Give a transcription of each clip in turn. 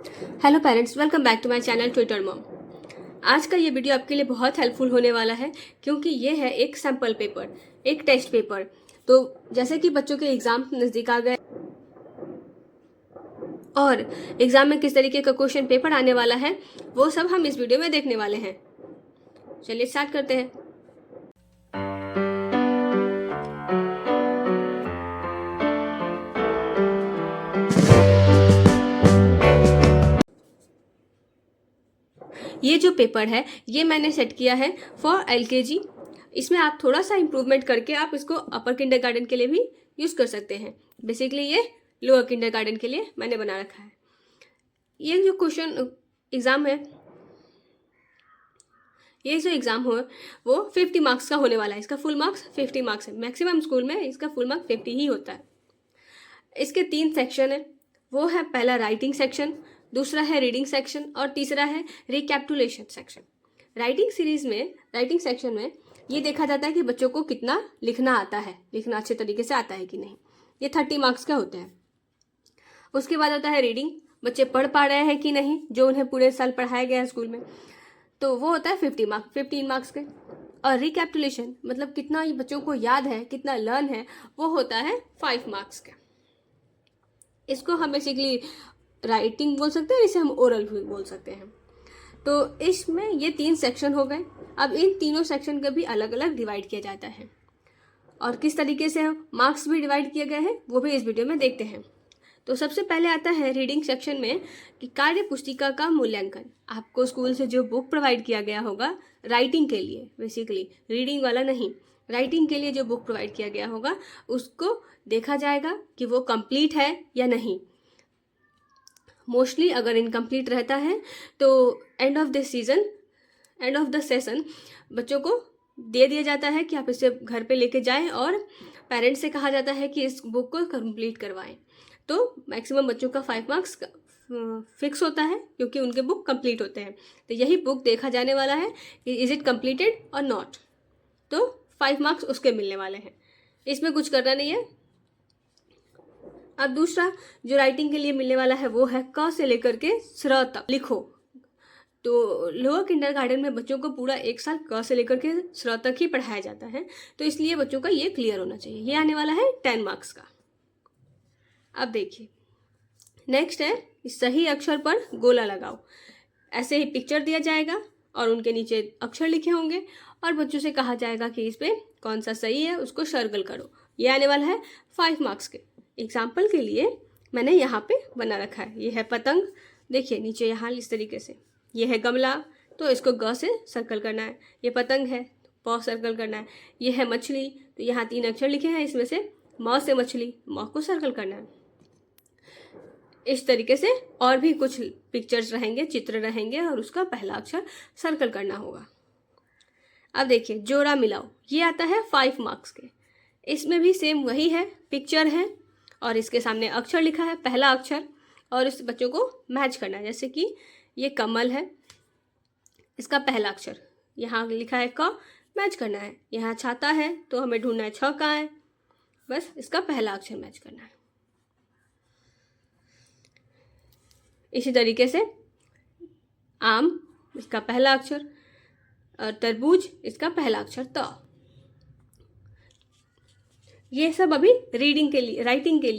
Hello parents, welcome back to my channel Twitter mom. आज का ये वीडियो आपके लिए बहुत हेल्पफुल होने वाला है क्योंकि ये है एक सैम्पल पेपर, एक टेस्ट पेपर। तो जैसे कि बच्चों के एग्जाम नज़दीक आ गए और एग्जाम में किस तरीके का क्वेश्चन पेपर आने वाला है वो सब हम इस वीडियो में देखने वाले हैं। चलिए स्टार्ट करते हैं। ये जो पेपर है ये मैंने सेट किया है फॉर LKG। इसमें आप थोड़ा सा इम्प्रूवमेंट करके आप इसको अपर किंडरगार्टन के लिए भी यूज़ कर सकते हैं। बेसिकली ये लोअर किंडरगार्टन के लिए मैंने बना रखा है। ये जो क्वेश्चन एग्ज़ाम है, ये जो एग्ज़ाम हो वो 50 मार्क्स का होने वाला है। इसका फुल मार्क्स 50 मार्क्स है। मैक्सिमम स्कूल में इसका फुल मार्क्स 50 ही होता है। इसके 3 सेक्शन है। वो है पहला राइटिंग सेक्शन, दूसरा है रीडिंग सेक्शन और तीसरा है रिकैपिटुलेशन सेक्शन। राइटिंग सेक्शन में ये देखा जाता है कि बच्चों को कितना लिखना आता है, लिखना अच्छे तरीके से आता है कि नहीं। ये 30 मार्क्स का होता है। उसके बाद होता है रीडिंग, बच्चे पढ़ पा रहे हैं कि नहीं, जो उन्हें पूरे साल पढ़ाया गया है स्कूल में, तो वो होता है 15 मार्क्स के। और रिकैपिटुलेशन मतलब कितना ये बच्चों को याद है, कितना लर्न है, वो होता है 5 मार्क्स का। इसको हम बेसिकली राइटिंग बोल सकते हैं, इसे हम ओरल भी बोल सकते हैं। तो इसमें ये 3 सेक्शन हो गए। अब इन तीनों सेक्शन का भी अलग अलग डिवाइड किया जाता है और किस तरीके से मार्क्स भी डिवाइड किए गए हैं वो भी इस वीडियो में देखते हैं। तो सबसे पहले आता है रीडिंग सेक्शन में कि कार्य पुस्तिका का मूल्यांकन। आपको स्कूल से जो बुक प्रोवाइड किया गया होगा राइटिंग के लिए, बेसिकली रीडिंग वाला नहीं, राइटिंग के लिए जो बुक प्रोवाइड किया गया होगा उसको देखा जाएगा कि वो कंप्लीट है या नहीं। मोस्टली अगर इनकम्प्लीट रहता है तो एंड ऑफ द सेशन बच्चों को दे दिया जाता है कि आप इसे घर पे लेके जाएं और पेरेंट्स से कहा जाता है कि इस बुक को कंप्लीट करवाएं। तो मैक्सिमम बच्चों का 5 मार्क्स फिक्स होता है क्योंकि उनके बुक कंप्लीट होते हैं। तो यही बुक देखा जाने वाला है कि इज़ इट कंप्लीटेड और नॉट, तो 5 मार्क्स उसके मिलने वाले हैं। इसमें कुछ करना नहीं है। अब दूसरा जो राइटिंग के लिए मिलने वाला है वो है क से लेकर के स्र तक लिखो। तो लोअर किंडरगार्टन में बच्चों को पूरा 1 साल क से लेकर के स्र तक ही पढ़ाया जाता है, तो इसलिए बच्चों का ये क्लियर होना चाहिए। ये आने वाला है 10 मार्क्स का। अब देखिए नेक्स्ट है सही अक्षर पर गोला लगाओ। ऐसे ही पिक्चर दिया जाएगा और उनके नीचे अक्षर लिखे होंगे और बच्चों से कहा जाएगा कि इस पे कौन सा सही है उसको सर्कल करो। ये आने वाला है 5 मार्क्स के। एग्जाम्पल के लिए मैंने यहाँ पे बना रखा है। ये है पतंग, देखिए नीचे यहाँ इस तरीके से। ये है गमला, तो इसको ग से सर्कल करना है। ये पतंग है, प सर्कल करना है। ये है मछली, तो यहाँ 3 अक्षर लिखे हैं, इसमें से म से मछली, म को सर्कल करना है। इस तरीके से और भी कुछ पिक्चर्स रहेंगे, चित्र रहेंगे और उसका पहला अक्षर सर्कल करना होगा। अब देखिए जोड़ा मिलाओ, ये आता है 5 मार्क्स के। इसमें भी सेम वही है, पिक्चर है और इसके सामने अक्षर लिखा है, पहला अक्षर, और इस बच्चों को मैच करना है। जैसे कि ये कमल है, इसका पहला अक्षर यहाँ लिखा है क, मैच करना है। यहाँ छाता है तो हमें ढूंढना है छ कहाँ है, बस इसका पहला अक्षर मैच करना है। इसी तरीके से आम, इसका पहला अक्षर, और तरबूज, इसका पहला अक्षर त। ये सब अभी राइटिंग के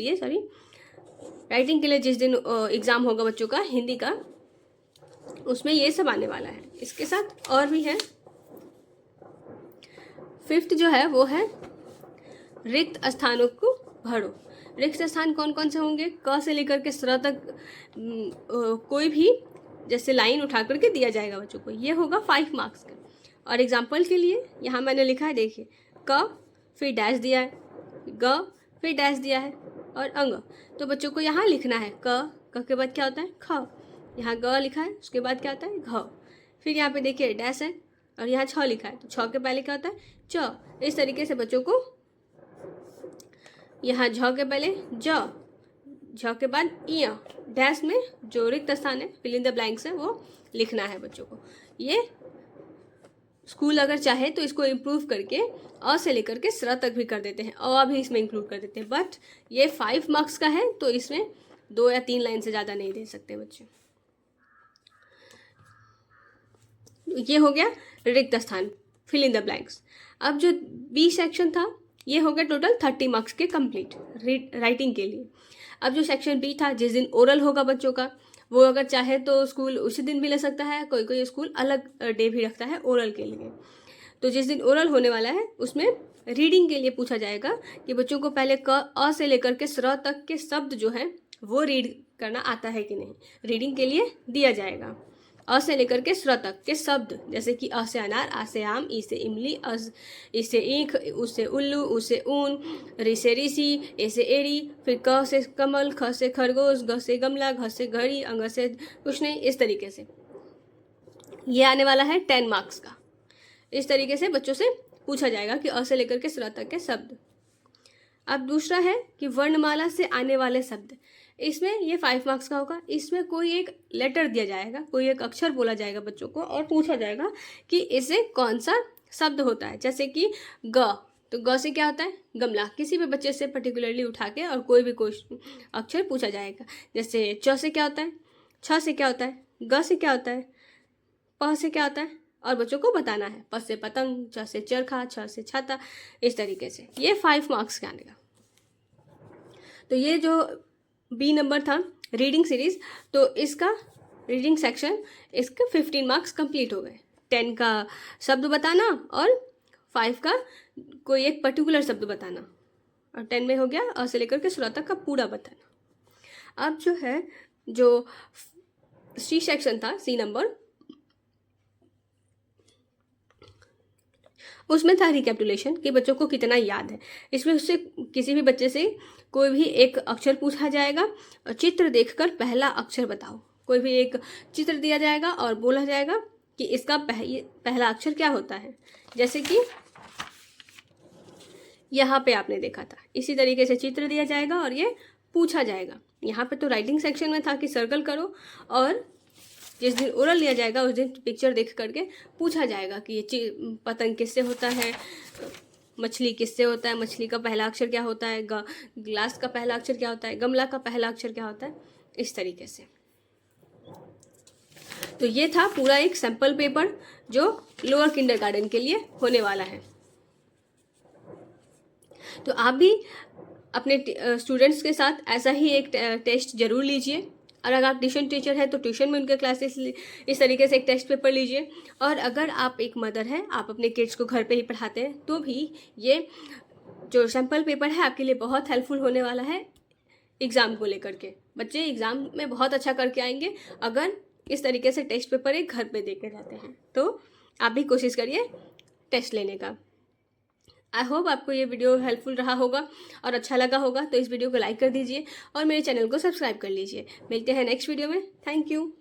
लिए जिस दिन एग्ज़ाम होगा बच्चों का हिंदी का, उसमें ये सब आने वाला है। इसके साथ और भी है। 5th जो है वो है रिक्त स्थानों को भरो। रिक्त स्थान कौन कौन से होंगे? क से लेकर के स्र तक कोई भी जैसे लाइन उठा करके दिया जाएगा बच्चों को। ये होगा 5 मार्क्स का। और एग्जाम्पल के लिए यहाँ मैंने लिखा है, देखिए क फिर डैश दिया है, ग फिर डैश दिया है और अंग। तो बच्चों को यहाँ लिखना है क के बाद क्या होता है ख, यहाँ ग लिखा है, उसके बाद क्या होता है घ। फिर यहाँ पे देखिए डैश है और यहाँ छ लिखा है, तो छ के पहले क्या होता है च। इस तरीके से बच्चों को यहाँ झ के पहले ज, झ के बाद इया, डैश में जो रिक्त स्थान है, फिल इन द ब्लैंक्स है, वो लिखना है बच्चों को। ये स्कूल अगर चाहे तो इसको इम्प्रूव करके अ से लेकर के स्र तक भी कर देते हैं, अ भी इसमें इंक्लूड कर देते हैं। बट ये 5 मार्क्स का है तो इसमें 2 या 3 लाइन से ज़्यादा नहीं दे सकते बच्चे। ये हो गया रिक्त स्थान, फिल इन द ब्लैंक्स। अब जो बी सेक्शन था ये हो गया टोटल 30 मार्क्स के कंप्लीट राइटिंग के लिए। अब जो सेक्शन बी था, जिस दिन ओरल होगा बच्चों का, वो अगर चाहे तो स्कूल उसी दिन भी ले सकता है, कोई कोई स्कूल अलग डे भी रखता है ओरल के लिए। तो जिस दिन ओरल होने वाला है उसमें रीडिंग के लिए पूछा जाएगा कि बच्चों को पहले क अ से लेकर के स्र तक के शब्द जो हैं वो रीड करना आता है कि नहीं, रीडिंग के लिए दिया जाएगा। अ से लेकर के स्र तक के शब्द, जैसे कि अ से अनार, आ से आम, ई से इमली, ई से ईख, उ से उल्लू, उ से ऊन, रि से ऋषि, ए से एड़ी, फिर क से कमल, ख से खरगोश, ग से गमला, घ से घड़ी, अंग से कुछ नहीं, इस तरीके से ये आने वाला है 10 मार्क्स का। इस तरीके से बच्चों से पूछा जाएगा कि अ से लेकर के स्र तक के शब्द। अब दूसरा है कि वर्णमाला से आने वाले शब्द, इसमें ये 5 मार्क्स का होगा। इसमें कोई एक लेटर दिया जाएगा, कोई एक अक्षर बोला जाएगा बच्चों को और पूछा जाएगा कि इसे कौन सा शब्द होता है। जैसे कि ग, तो ग से क्या होता है, गमला। किसी भी बच्चे से पर्टिकुलरली उठा के और कोई भी अक्षर पूछा जाएगा। जैसे च से क्या होता है, छ से क्या होता है, ग से क्या होता है, प से क्या होता है, और बच्चों को बताना है। प से पतंग, च से चरखा, छ से छाता, इस तरीके से ये 5 मार्क्स का आएगा। तो ये जो बी नंबर था रीडिंग सीरीज, तो इसका रीडिंग सेक्शन, इसका 15 मार्क्स कंप्लीट हो गए। 10 का शब्द बताना और 5 का कोई एक पर्टिकुलर शब्द बताना, और 10 में हो गया अ से लेकर के स्र तक का पूरा बताना। अब जो है जो सी सेक्शन था, सी नंबर, उसमें था रिकैपिटुलेशन कि बच्चों को कितना याद है। इसमें उससे किसी भी बच्चे से कोई भी एक अक्षर पूछा जाएगा और चित्र देखकर पहला अक्षर बताओ। कोई भी एक चित्र दिया जाएगा और बोला जाएगा कि इसका पहला अक्षर क्या होता है। जैसे कि यहाँ पे आपने देखा था, इसी तरीके से चित्र दिया जाएगा और ये पूछा जाएगा। यहाँ पे तो राइटिंग सेक्शन में था कि सर्कल करो, और जिस दिन ओरल लिया जाएगा उस दिन पिक्चर देख करके पूछा जाएगा कि ये पतंग किससे होता है, मछली किससे होता है, मछली का पहला अक्षर क्या होता है, ग्लास का पहला अक्षर क्या होता है, गमला का पहला अक्षर क्या होता है, इस तरीके से। तो ये था पूरा एक सैंपल पेपर जो लोअर किंडरगार्टन के लिए होने वाला है। तो आप भी अपने स्टूडेंट्स के साथ ऐसा ही एक टेस्ट जरूर लीजिए, और अगर आप ट्यूशन टीचर हैं तो ट्यूशन में उनके क्लासेस इस तरीके से एक टेस्ट पेपर लीजिए। और अगर आप एक मदर हैं, आप अपने किड्स को घर पे ही पढ़ाते हैं, तो भी ये जो सैम्पल पेपर है आपके लिए बहुत हेल्पफुल होने वाला है एग्ज़ाम को लेकर के। बच्चे एग्ज़ाम में बहुत अच्छा करके आएंगे अगर इस तरीके से टेस्ट पेपर एक घर पे दे के जाते हैं। तो आप भी कोशिश करिए टेस्ट लेने का। आई होप आपको ये वीडियो हेल्पफुल रहा होगा और अच्छा लगा होगा। तो इस वीडियो को लाइक कर दीजिए और मेरे चैनल को सब्सक्राइब कर लीजिए। मिलते हैं नेक्स्ट वीडियो में। Thank you.